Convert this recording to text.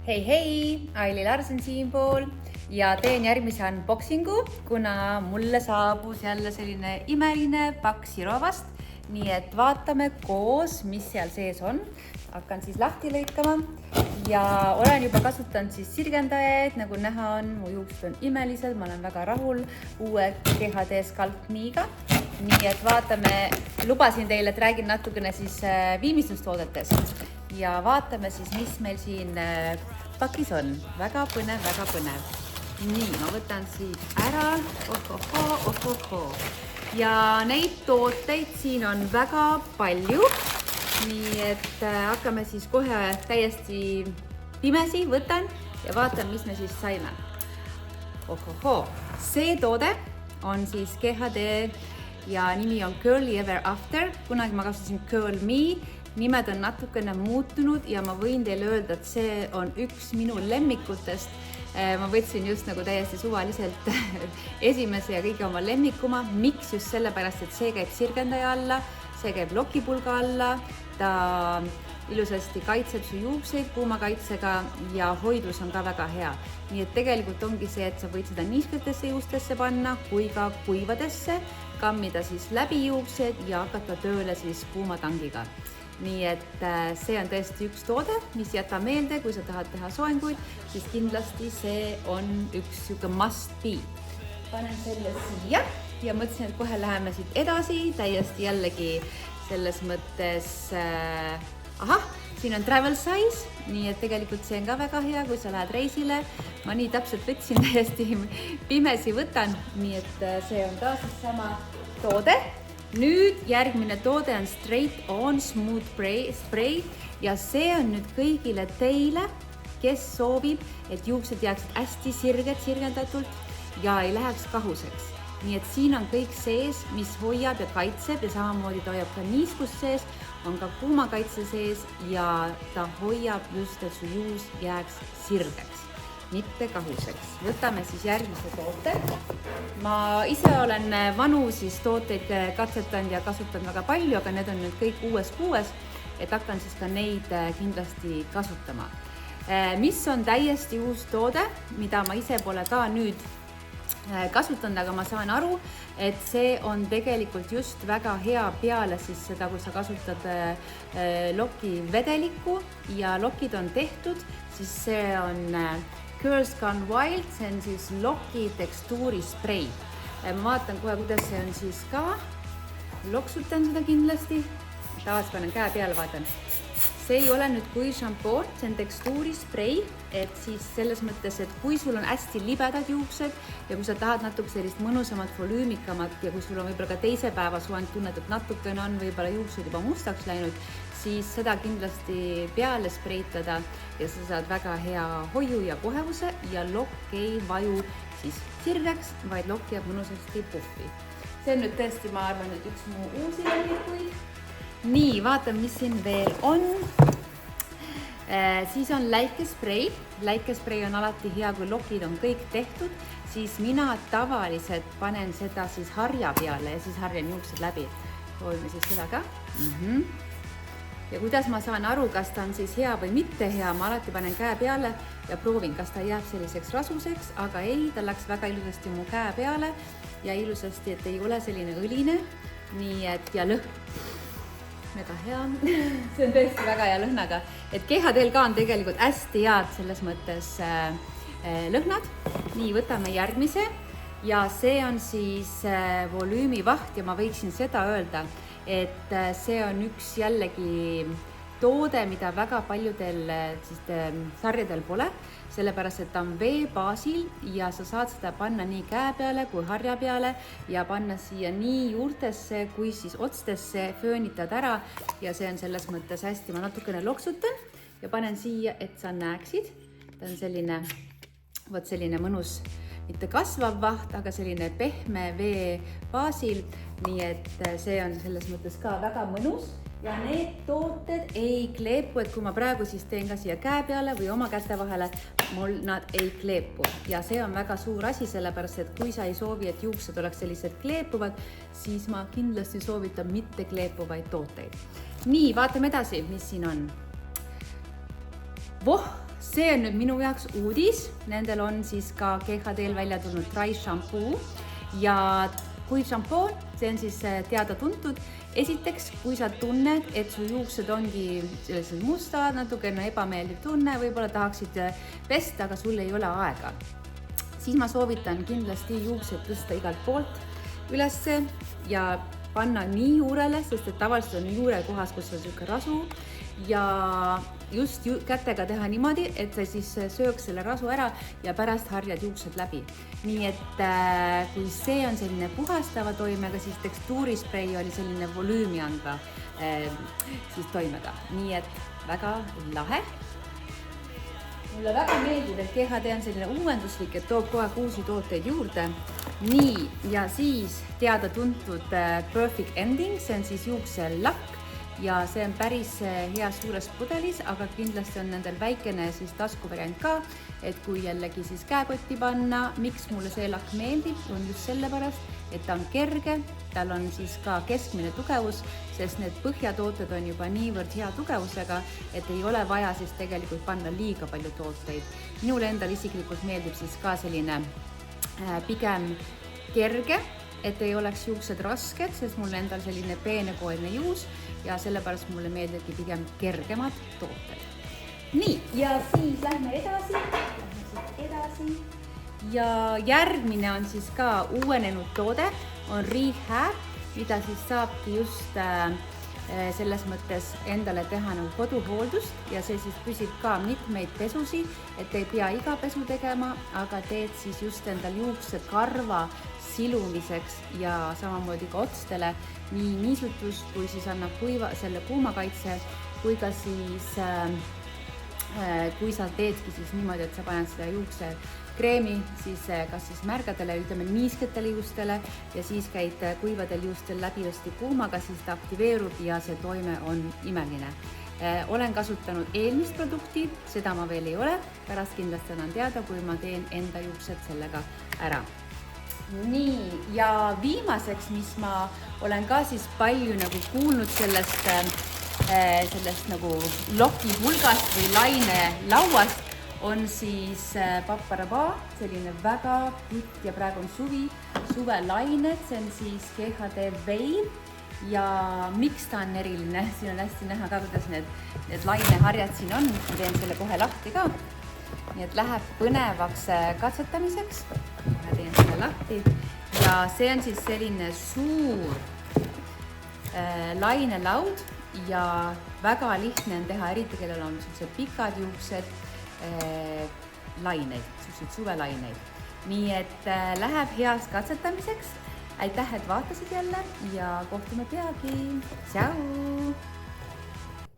Hei, Aili Larsen siinpool ja teen järgmise unboxingu, kuna mulle saabus jälle selline imeline pakk sirovast. Nii et vaatame koos, mis seal sees on. Hakkan siis lahti lõikama ja olen juba kasutanud siis sirgendajaid, nagu näha on. Mu juuksed on imelised, ma olen väga rahul uue KHD Sculpt Me'iga. Nii et vaatame, lubasin teile, et räägin natukene siis viimistlustoodetest. Ja vaatame siis, mis meil siin pakis on. Väga põnev, väga põnev. Nii, ma võtan siit ära. Ohoho. Ja neid tooteid siin on väga palju. Nii et hakkame siis kohe täiesti pimesi, võtan ja vaatan, mis me siis saime. Ohoho. See toode on siis KHD ja nimi on Curly Ever After. Kunagi ma kasutasin Curl Me. Nimed on natukene muutunud ja ma võin teile öelda, et see on üks minu lemmikutest. Ma võtsin just nagu täiesti suvaliselt esimese ja kõige oma lemmikuma. Miks? Just sellepärast, et see käib sirgendaja alla, see käib lokipulga alla, ta ilusasti kaitseb su juukseid kuumakaitsega ja hoidlus on ka väga hea. Nii et tegelikult ongi see, et sa võid seda niisketesse juustesse panna kui ka kuivadesse, kammida siis läbi juuksed ja hakata tööle siis kuumatangiga. Nii et see on tõesti üks toode, mis jäta meelde, kui sa tahad teha soenguid, siis kindlasti see on üks siuke must be. Panen selle siia ja mõtlesin, et kohe läheme siit edasi, täiesti jällegi selles mõttes, siin on travel size, nii et tegelikult see on ka väga hea, kui sa lähed reisile. Ma nii täpselt võtsin, täiesti pimesi võtan, nii et see on ka siis sama toode. Nüüd järgmine toode on Straight On Smooth Spray ja see on nüüd kõigile teile, kes soovib, et juuksed jääksid hästi sirgendatult ja ei läheks kahuseks. Nii et siin on kõik sees, mis hoiab ja kaitseb ja samamoodi ta hoiab ka niiskust sees, on ka kuumakaitse sees ja ta hoiab just, et su juus jääks sirgeks, mitte kahuseks. Võtame siis järgmise toote. Ma ise olen vanu siis tooteid katsetanud ja kasutanud väga palju, aga need on nüüd kõik uues kuues, et hakkan siis ka neid kindlasti kasutama. Mis on täiesti uus toode, mida ma ise pole ka nüüd kasutanud, aga ma saan aru, et see on tegelikult just väga hea peale siis seda, kui sa kasutad loki vedelikku ja lokid on tehtud, siis see on Girls Gone Wild, see on siis loki tekstuuri sprei. Ma vaatan kohe, kuidas see on siis ka. Loksutan seda kindlasti. Taas panen käe peale, vaatan. See ei ole nüüd kui shampoo, see on tekstuuri sprei, et siis selles mõttes, et kui sul on hästi libedad juuksed ja kui sa tahad natuke sellist mõnusamat, volüümikamat ja kui sul on võib-olla ka teise päeva soeng tunned, et natukene on võib-olla juuksed juba mustaks läinud, siis seda kindlasti peale spreitada ja sa saad väga hea hoiu ja kohevuse ja lokk ei vaju siis sirgeks, vaid lokk jääb mõnusasti puhvi. See on nüüd tõesti, ma arvan, et üks mu uusi lemmikuid. Nii, vaatame, mis siin veel on. Siis on läikesprei. Läikesprei on alati hea, kui lokid on kõik tehtud, siis mina tavaliselt panen seda siis harja peale ja siis harjan juuksed läbi. Proovime siis seda ka. Ja kuidas ma saan aru, kas ta on siis hea või mitte hea, ma alati panen käe peale ja proovin, kas ta jääb selliseks rasuseks, aga ei, ta läks väga ilusasti mu käe peale ja ilusasti, et ei ole selline õline, nii et ja lõhn. Väga hea. See on tõesti väga hea lõhnaga, et KHD-l ka on tegelikult hästi head selles mõttes lõhnad. Nii, võtame järgmise ja see on siis volüümivaht ja ma võiksin seda öelda, et see on üks jällegi toode, mida väga paljudel sarjadel pole, sellepärast, et ta on vee baasil ja sa saad seda panna nii käe peale kui harja peale ja panna siia nii juurtesse kui siis otstesse, föönitad ära ja see on selles mõttes hästi. Ma natukene loksutan ja panen siia, et sa näeksid. Ta on selline mõnus, mitte kasvav vaht, aga selline pehme vee baasil. Nii et see on selles mõttes ka väga mõnus ja need tooted ei kleepu, et kui ma praegu siis teen ka siia käe peale või oma käte vahele, mul nad ei kleepu. Ja see on väga suur asi, sellepärast, et kui sa ei soovi, et juuksed oleks sellised kleepuvad, siis ma kindlasti soovitan mitte kleepuvaid tooteid. Nii, vaatame edasi, mis siin on. Voh, see on nüüd minu jaoks uudis, nendel on siis ka KHD-l välja tulnud dry shampoo ja kuiv šampoon, see on siis teada-tuntud. Esiteks, kui sa tunned, et su juuksed ongi sellised mustad, natukene ebameeldiv tunne, võib-olla tahaksid pesta, aga sul ei ole aega, siis ma soovitan kindlasti juuksed tõsta igalt poolt ülesse ja panna nii juurele, sest et tavaliselt on juure kohas, kus on selline rasu ja just kätega teha niimoodi, et sa siis sööks selle rasu ära ja pärast harjad juuksed läbi. Nii et kui see on selline puhastava toimega, siis tekstuurisprei oli selline volüümi andva siis toimega. Nii et väga lahe. Mulle väga meeldib, et KHD on selline uuenduslik, et toob kogu aeg uusi tooteid juurde. Nii, ja siis teada-tuntud Perfect Ending, see on siis juukselakk. Ja see on päris hea suures pudelis, aga kindlasti on nendel väikene siis taskuvariant ka, et kui jällegi siis käekotti panna, miks mulle see lakk meeldib, on just sellepärast, et ta on kerge, tal on siis ka keskmine tugevus, sest need põhjatooted on juba niivõrd hea tugevusega, et ei ole vaja siis tegelikult panna liiga palju tooteid. Minule endal isiklikult meeldib siis ka selline pigem kerge, et ei oleks juuksed rasked, sest mul endal selline peenekoelne juus ja sellepärast mulle meeldibki pigem kergemad tooted. Nii, ja siis lähme edasi. Ja järgmine on siis ka uuenenud toode, on Rehab, mida siis saabki just selles mõttes endale teha nagu koduhooldust ja see siis püsib ka mitmeid pesusi, et ei pea iga pesu tegema, aga teed siis just endal juukse karva silumiseks ja samamoodi ka otstele nii niisutus, kui siis annab selle kuumakaitse, kui ka siis, kui sa teedki siis niimoodi, et sa paned seda juuksekreemi siis kas siis märgadele, ütleme niisketele juustele ja siis käid kuivadel juustel läbivasti kuumaga, siis ta aktiveerub ja see toime on imeline. Olen kasutanud eelmist produkti, seda ma veel ei ole, pärast kindlasti annan teada, kui ma teen enda juuksed sellega ära. Nii, ja viimaseks, mis ma olen ka siis palju nagu kuulnud sellest nagu loki hulgast või laine lauast, on siis Paparaba, selline väga pikk ja praegu on suvelained, see on siis KHD Wave ja miks ta on eriline, siin on hästi näha ka, kuidas need laineharjad siin on, ma teen selle kohe lahti ka, nii et läheb põnevaks katsetamiseks. Ma teen selle lahti ja see on siis selline suur lainelaud ja väga lihtne on teha, eriti kellel on sellised pikad juuksed, laineid, sellised suvelaineid. Nii et läheb heaks katsetamiseks. Aitäh, et vaatasid jälle ja kohtume peagi. Tšau!